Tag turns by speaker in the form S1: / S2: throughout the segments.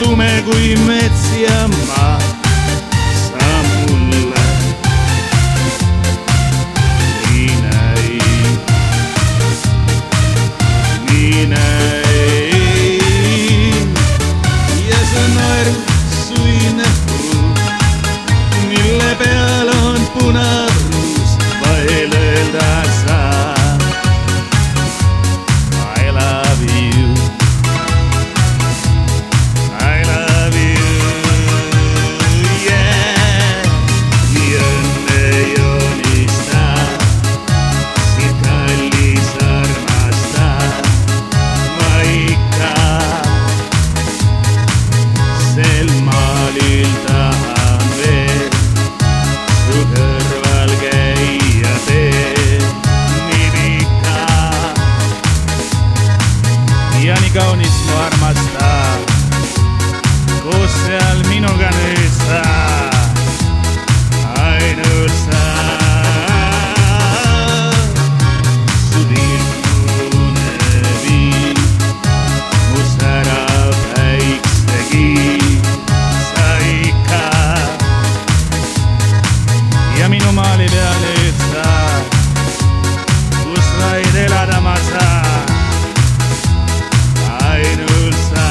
S1: tume kui mets ja maa. Sa mulle nii näid, nii näid. Ja su naeru suine puu, mille peal on punarus, vaid öelda saa I love you. I love you, yeah. Nii õnne joonistab, siit kallis armastab ma ikka. Sel maalil tahan veel su kõrval käia teen nii pika. Ja nii kaunis mu armastab, kus seal minuga nüüd sa, ainult sa. Su vilgune viib mu särav päiksegi sa ikka. Ja minu maali peal nüüd sa, kus vaid elada ma saan, ainult sa.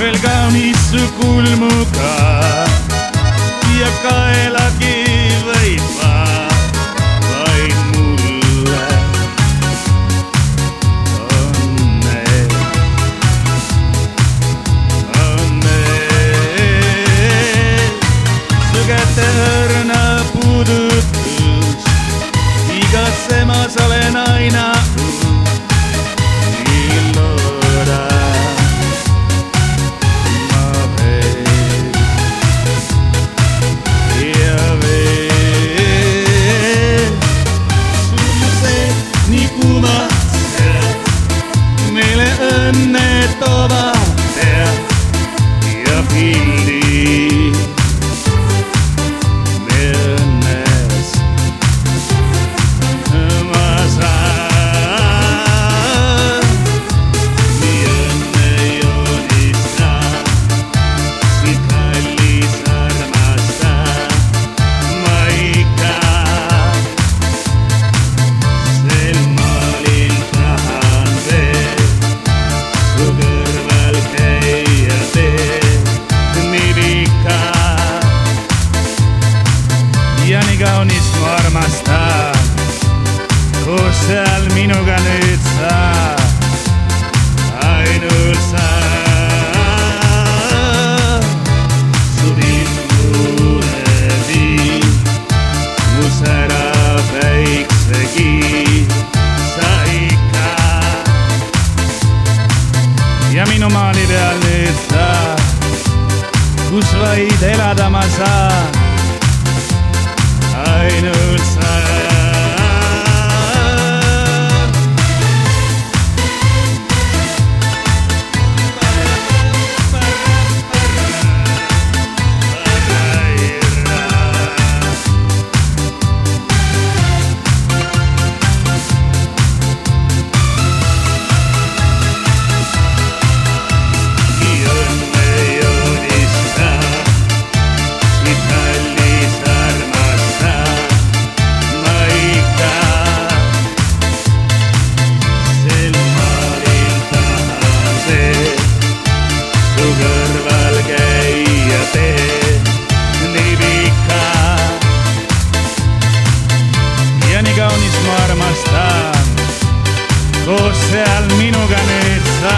S1: Veel kaunis su kulmuga ja kaelagi võiva vaid mulle õnne, õnne. Su käte õrna puudutus, igatsemas olen aina nii loodan. Meile õnne toovad tead ja pildi me õnnes ma saan. Nii õnne joonistab, siit kallis armastab ma ikka. Sel maalil tahan veel su kõrval käia teen nii pika. Ja nii kaunis mu armastab, kus seal minuga nüüd sa, ainult sa. Su vilgune viib mu särav päiksegi sa ikka. Ja minu maali peal nüüd sa, kus vaid elada ma saan, ainult sa. Kaunis ma armastan, kus seal minuga nüüd sa.